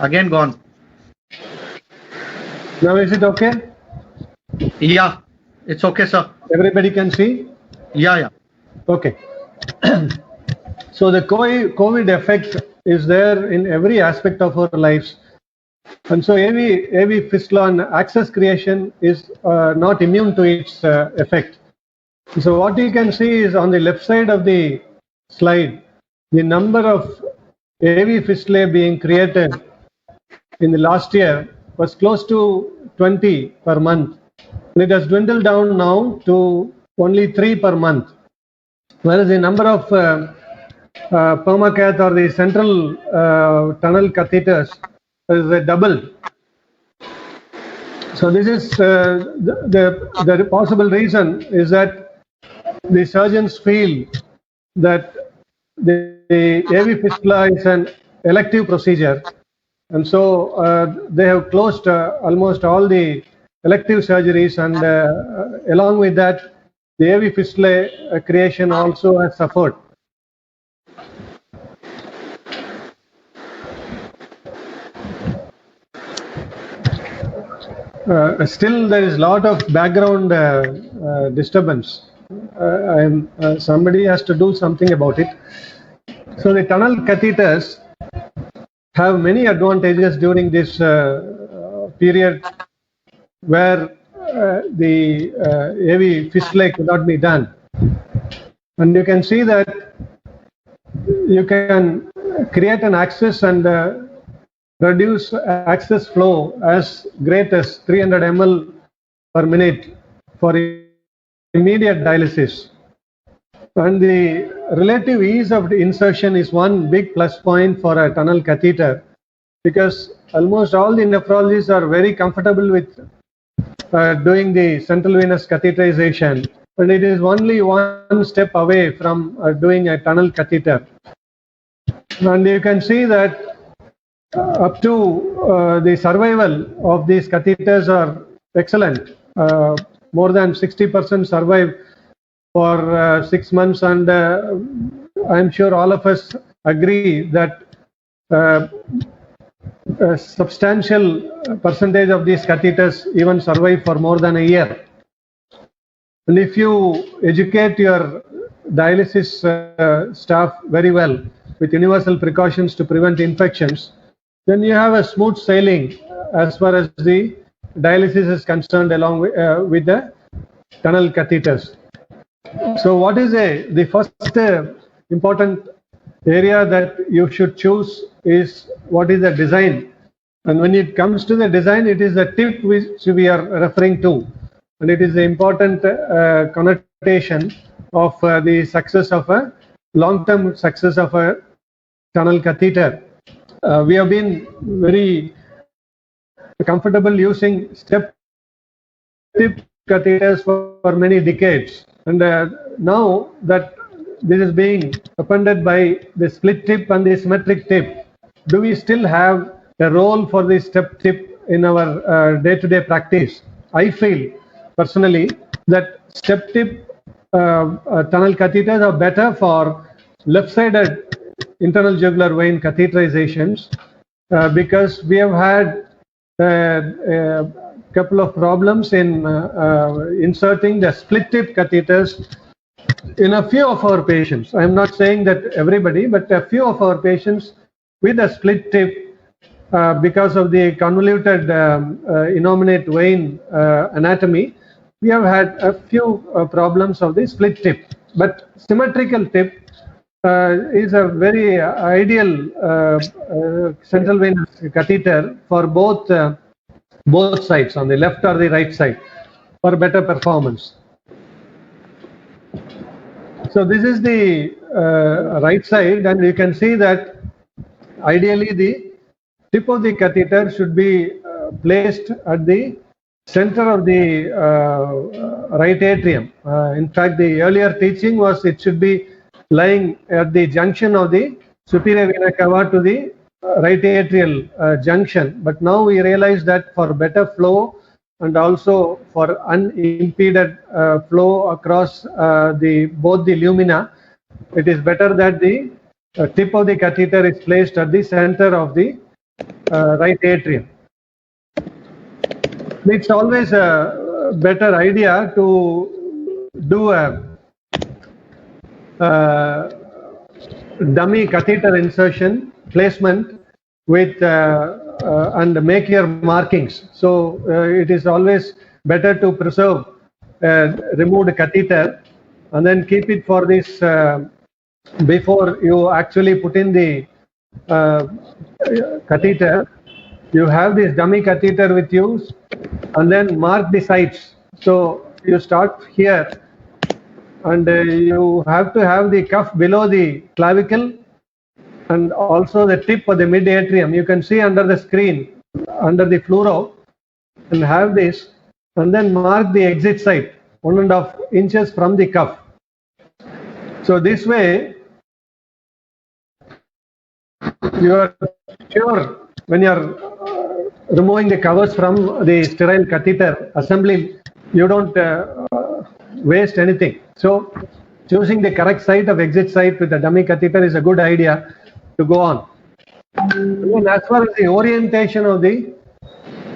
Again gone. Now is it okay? Yeah, it's okay, sir. Everybody can see? Yeah. Okay. So the COVID effect is there in every aspect of our lives. And so AV fistula and access creation is not immune to its effect. So what you can see is on the left side of the slide, the number of AV fistulae being created in the last year was close to 20 per month. And it has dwindled down now to only 3 per month. Whereas the number of permacath or the central tunnel catheters is doubled. So this is the possible reason is that the surgeons feel that the AV fistula is an elective procedure, and so they have closed almost all the elective surgeries, and along with that, the AV fistula creation also has suffered. Still, there is a lot of background disturbance. Somebody has to do something about it. So the tunnel catheters have many advantages during this period where the AV fistulae cannot be done. And you can see that you can create an access and reduce access flow as great as 300 ml per minute for immediate dialysis. And the relative ease of the insertion is one big plus point for a tunnel catheter, because almost all the nephrologists are very comfortable with doing the central venous catheterization, and it is only one step away from doing a tunnel catheter. And you can see that up to the survival of these catheters are excellent. More than 60% survive for 6 months, and I'm sure all of us agree that a substantial percentage of these catheters even survive for more than a year. And if you educate your dialysis staff very well with universal precautions to prevent infections, then you have a smooth sailing as far as the dialysis is concerned, along with the tunnel catheters. So what is the first important area that you should choose is what is the design. And when it comes to the design, it is the tip which we are referring to, and it is the important connotation of the success of a long-term success of a tunnel catheter. We have been very comfortable using step tip catheters for many decades, and now that this is being appended by the split tip and the symmetric tip, do we still have a role for the step tip in our day-to-day practice? I feel personally that step tip tunnel catheters are better for left-sided internal jugular vein catheterizations because we have had a couple of problems in inserting the split tip catheters in a few of our patients. I am not saying that everybody, but a few of our patients with a split tip because of the convoluted innominate vein anatomy, we have had a few problems of the split tip. But symmetrical tip is a very ideal central venous catheter for both sides, on the left or the right side, for better performance. So this is the right side, and you can see that ideally the tip of the catheter should be placed at the center of the right atrium. In fact, the earlier teaching was it should be lying at the junction of the superior vena cava to the right atrial junction. But now we realize that for better flow and also for unimpeded flow across both the lumina, it is better that the tip of the catheter is placed at the center of the right atrium. It's always a better idea to do a dummy catheter insertion placement with and make your markings. So it is always better to preserve removed catheter and then keep it for this before you actually put in the catheter. You have this dummy catheter with you and then mark the sites. So you start here and you have to have the cuff below the clavicle and also the tip of the mid atrium. You can see under the screen, under the fluoro, and have this and then mark the exit site 1.5 inches from the cuff. So this way you are sure when you are removing the covers from the sterile catheter assembly, you don't waste anything. So choosing the correct site of exit site with a dummy catheter is a good idea to go on. And as far as the orientation of the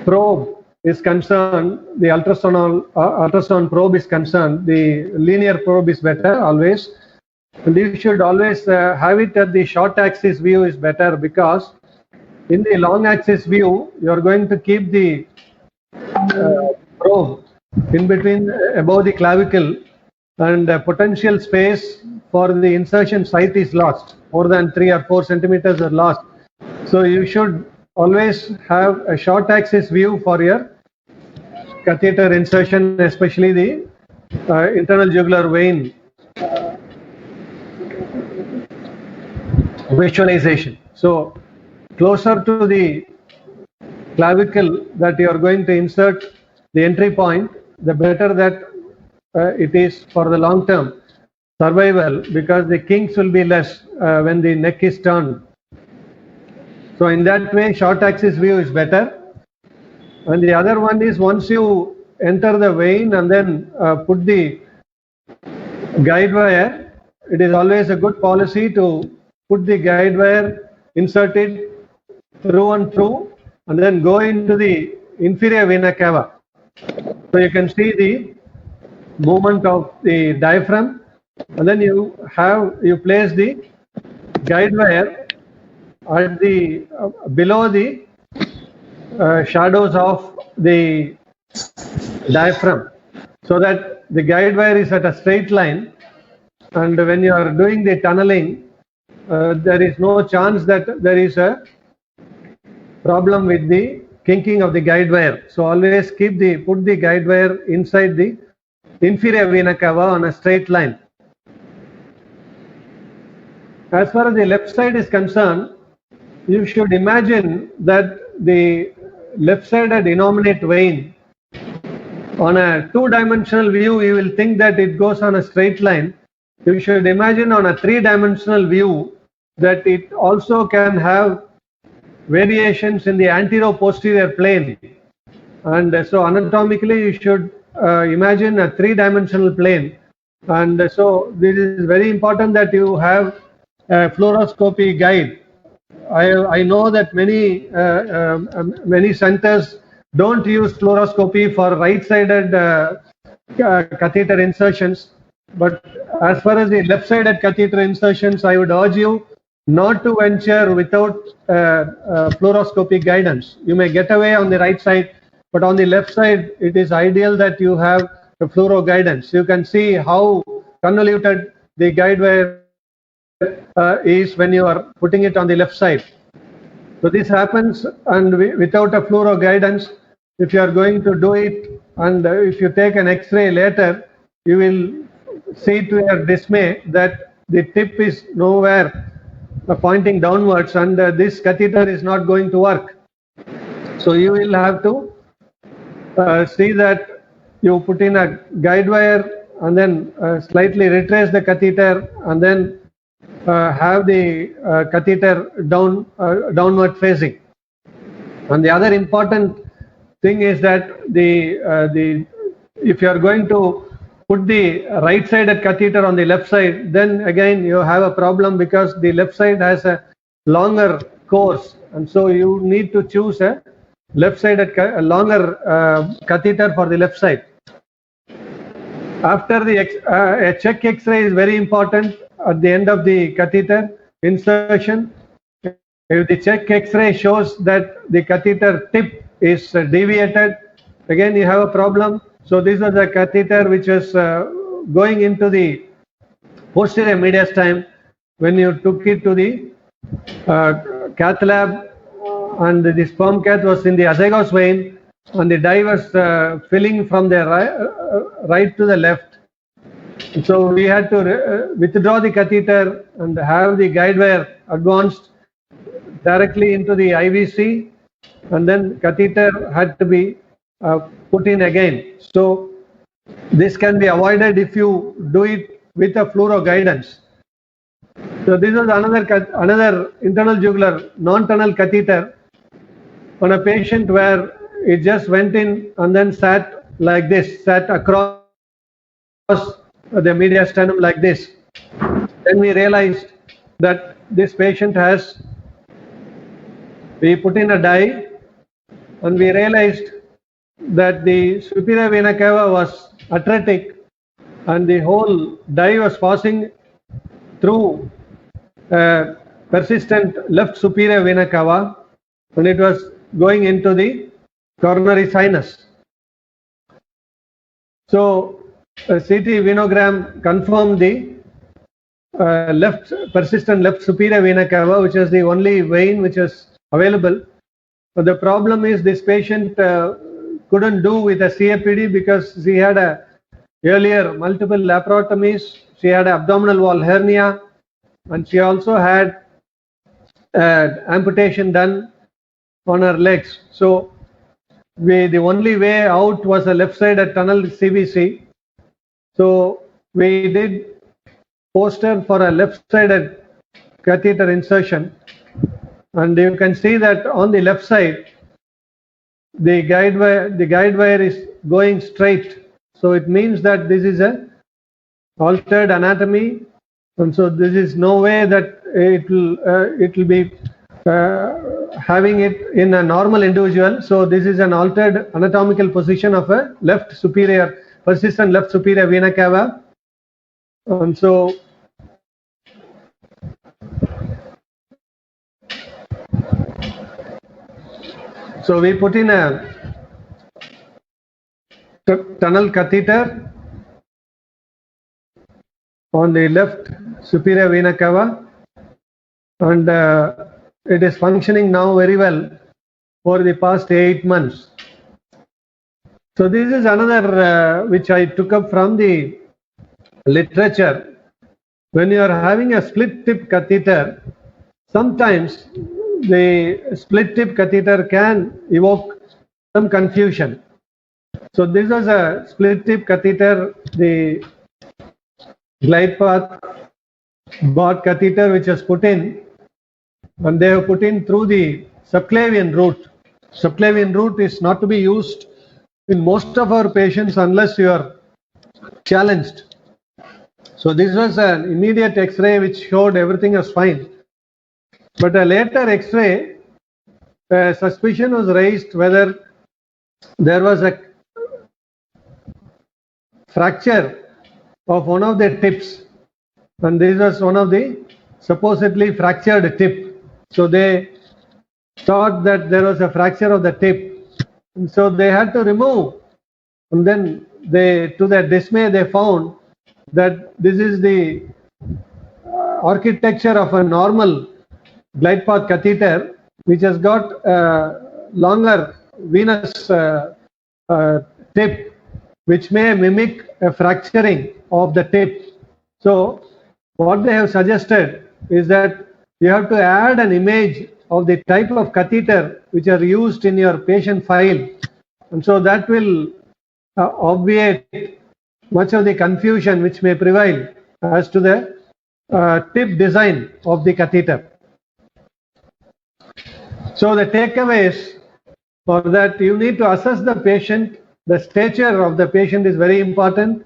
probe is concerned, the ultrasound probe is concerned, the linear probe is better always. And you should always have it at the short axis view is better, because in the long axis view, you are going to keep the probe in between above the clavicle, and potential space for the insertion site is lost. More than 3 or 4 centimeters are lost. So you should always have a short axis view for your catheter insertion, especially the internal jugular vein visualization. So closer to the clavicle that you are going to insert the entry point, the better that it is for the long term survival, because the kinks will be less when the neck is turned. So in that way, short axis view is better. And the other one is, once you enter the vein and then put the guide wire, it is always a good policy to put the guide wire, insert it through and through, and then go into the inferior vena cava. So you can see the movement of the diaphragm, and then you place the guide wire at the below the shadows of the diaphragm, so that the guide wire is at a straight line, and when you are doing the tunneling, there is no chance that there is a problem with the kinking of the guide wire. So always put the guide wire inside the inferior vena cava on a straight line. As far as the left side is concerned, you should imagine that the left-sided innominate vein, on a two-dimensional view, you will think that it goes on a straight line. You should imagine on a three-dimensional view that it also can have variations in the anterior-posterior plane. And so anatomically, you should imagine a three-dimensional plane. And so this is very important that you have a fluoroscopy guide. I know that many centers don't use fluoroscopy for right-sided catheter insertions, but as far as the left-sided catheter insertions, I would urge you not to venture without fluoroscopy guidance. You may get away on the right side, but on the left side, it is ideal that you have a fluoro guidance. You can see how convoluted the guide wire is when you are putting it on the left side. So this happens, and without a fluoro guidance, if you are going to do it, and if you take an X-ray later, you will see to your dismay that the tip is nowhere pointing downwards, and this catheter is not going to work. So you will have to see that you put in a guide wire and then slightly retrace the catheter, and then have the catheter downward facing. And the other important thing is that if you are going to put the right-sided catheter on the left side, then again you have a problem, because the left side has a longer coarse, and so you need to choose a left-sided, a longer catheter for the left side. After the a check X-ray is very important at the end of the catheter insertion. If the check X-ray shows that the catheter tip is deviated, again you have a problem. So this was a catheter which was going into the posterior mediastinum. When you took it to the cath lab, and the sperm cath was in the azygos vein, and the dye was filling from the right to the left. So we had to withdraw the catheter and have the guide wire advanced directly into the IVC, and then catheter had to be put in again. So this can be avoided if you do it with a fluoro guidance. So this is another internal jugular non-tunnel catheter on a patient where it just went in and then sat like this, sat across the mediastinum like this. Then we realized that this patient has, we put in a dye, and we realized that the superior vena cava was atretic, and the whole dye was passing through persistent left superior vena cava, and it was going into the coronary sinus. So CT venogram confirmed the persistent left superior vena cava, which is the only vein which is available. But the problem is this patient couldn't do with a CAPD because she had earlier multiple laparotomies, she had abdominal wall hernia, and she also had amputation done on her legs. So the only way out was a left-sided tunnel CVC. So we did poster for a left-sided catheter insertion, and you can see that on the left side the guide wire is going straight. So it means that this is a altered anatomy, and so this is no way that it will be having it in a normal individual. So this is an altered anatomical position of a persistent left superior vena cava, and so we put in a tunnel catheter on the left superior vena cava, and it is functioning now very well for the past 8 months. So this is another which I took up from the literature. When you are having a split tip catheter, sometimes the split tip catheter can evoke some confusion. So this was a split tip catheter, the glide path BOT catheter which was put in, and they have put in through the subclavian route. Subclavian route is not to be used in most of our patients unless you are challenged. So this was an immediate X-ray which showed everything was fine. But a later X-ray, suspicion was raised whether there was a fracture of one of the tips, and this was one of the supposedly fractured tip. So they thought that there was a fracture of the tip, and so they had to remove, and then to their dismay, they found that this is the architecture of a normal glide path catheter which has got a longer venous tip which may mimic a fracturing of the tip. So what they have suggested is that you have to add an image of the type of catheter which are used in your patient file, and so that will obviate much of the confusion which may prevail as to the tip design of the catheter. So the takeaways for that, you need to assess the patient. The stature of the patient is very important,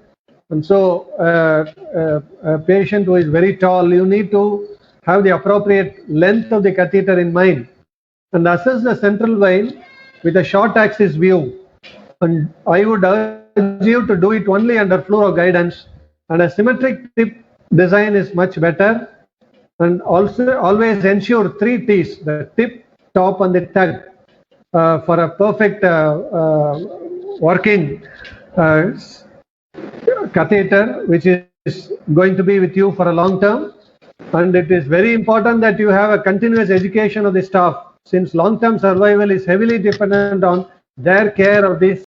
and so a patient who is very tall, you need to have the appropriate length of the catheter in mind and assess the central vein with a short axis view. And I would urge you to do it only under fluoro guidance, and a symmetric tip design is much better. And also always ensure 3 T's, the tip, top and the tug, for a perfect working catheter which is going to be with you for a long term. And it is very important that you have a continuous education of the staff, since long-term survival is heavily dependent on their care of these